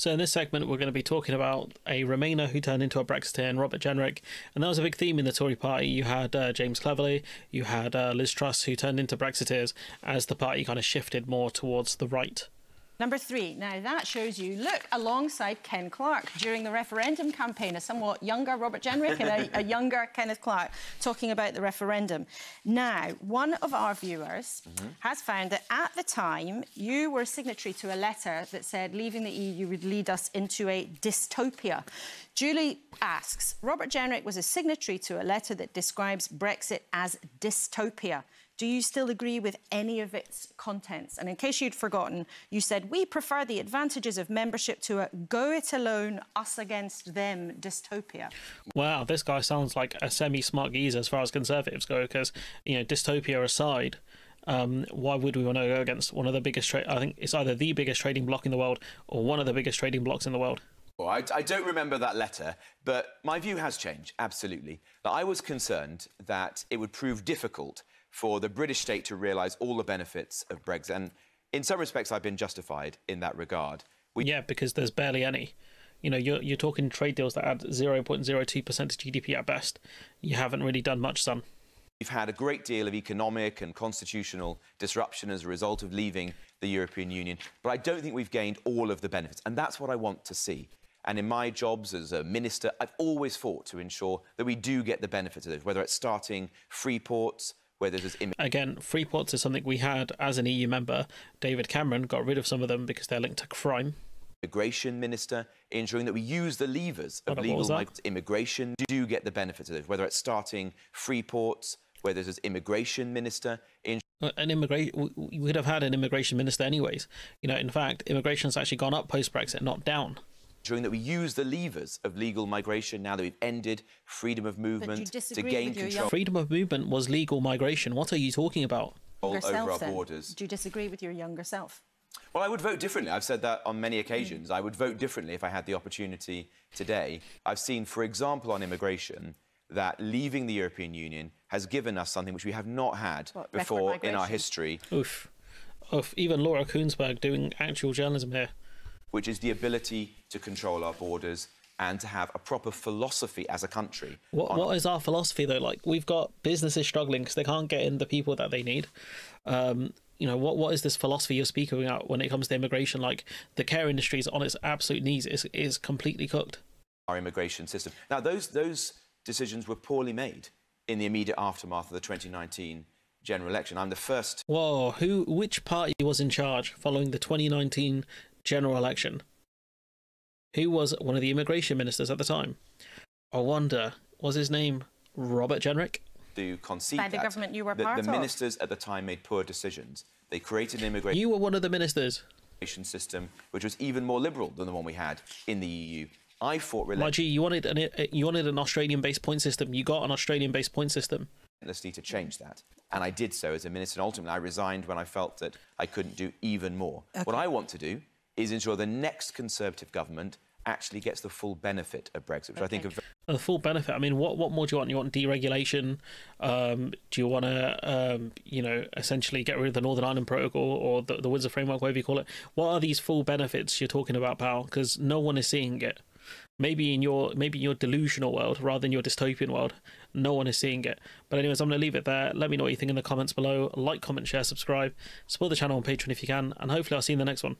So in this segment, we're going to be talking about a Remainer who turned into a Brexiter, and Robert Jenrick. And that was a big theme in the Tory party. You had James Cleverly, you had Liz Truss, who turned into Brexiteers as the party kind of shifted more towards the right. Number 3. Now, that shows you, look, alongside Ken Clarke during the referendum campaign, a somewhat younger Robert Jenrick and a younger Kenneth Clarke talking about the referendum. Now, one of our viewers has found that at the time, you were signatory to a letter that said leaving the EU would lead us into a dystopia. Julie asks, Robert Jenrick was a signatory to a letter that describes Brexit as dystopia. Do you still agree with any of its contents? And in case you'd forgotten, you said, we prefer the advantages of membership to a go-it-alone, us-against-them dystopia. Wow, this guy sounds like a semi-smart geezer as far as Conservatives go, because, you know, dystopia aside, why would we want to go against one of the biggest... I think it's either the biggest trading bloc in the world or one of the biggest trading blocs in the world. Well, I don't remember that letter, but my view has changed, absolutely. Now, I was concerned that it would prove difficult for the British state to realise all the benefits of Brexit. And in some respects, I've been justified in that regard. Yeah, because there's barely any. You know, you're talking trade deals that add 0.02% to GDP at best. You haven't really done much, son. We've had a great deal of economic and constitutional disruption as a result of leaving the European Union, but I don't think we've gained all of the benefits, and that's what I want to see. And in my jobs as a minister, I've always fought to ensure that we do get the benefits of those, whether it's starting free ports, whether there's... Again, free ports is something we had as an EU member. David Cameron got rid of some of them because they're linked to crime. Immigration minister, ensuring that we use the levers of legal immigration, do get the benefits of those, whether it's starting free ports, whether there's immigration minister... We would have had an immigration minister anyways. You know, in fact, immigration's actually gone up post-Brexit, not down. Ensuring that we use the levers of legal migration now that we've ended freedom of movement to gain control. Freedom of movement was legal migration. What are you talking about? Over our borders. Do you disagree with your younger self? Well, I would vote differently. I've said that on many occasions. I would vote differently if I had the opportunity today. I've seen, for example, on immigration, that leaving the European Union has given us something which we have not had before in our history. Oof. Even Laura Koonsberg doing actual journalism here. Which is the ability to control our borders and to have a proper philosophy as a country. What is our philosophy, though? Like, we've got businesses struggling because they can't get in the people that they need. You know, what is this philosophy you're speaking about when it comes to immigration? Like, the care industry is on its absolute knees, is completely cooked. Our immigration system. Now, those decisions were poorly made in the immediate aftermath of the 2019 general election. I'm the first... Whoa, which party was in charge following the 2019 general election? Who was one of the immigration ministers at the time? I wonder, was his name Robert Jenrick? To concede by the government you were part of. The ministers at the time made poor decisions. They created an immigration... You were one of the ministers. ...system which was even more liberal than the one we had in the EU. I fought relentlessly. You wanted an Australian-based point system. You got an Australian-based point system. ...to change that. And I did so as a minister. And ultimately, I resigned when I felt that I couldn't do even more. Okay. What I want to do is ensure the next Conservative government actually gets the full benefit of Brexit, which I think... The full benefit? I mean, what more do you want? You want deregulation? Do you want to, you know, essentially get rid of the Northern Ireland Protocol or the Windsor Framework, whatever you call it? What are these full benefits you're talking about, pal? Because no one is seeing it. Maybe in your delusional world rather than your dystopian world, no one is seeing it. But anyways, I'm going to leave it there. Let me know what you think in the comments below. Like, comment, share, subscribe. Support the channel on Patreon if you can. And hopefully I'll see you in the next one.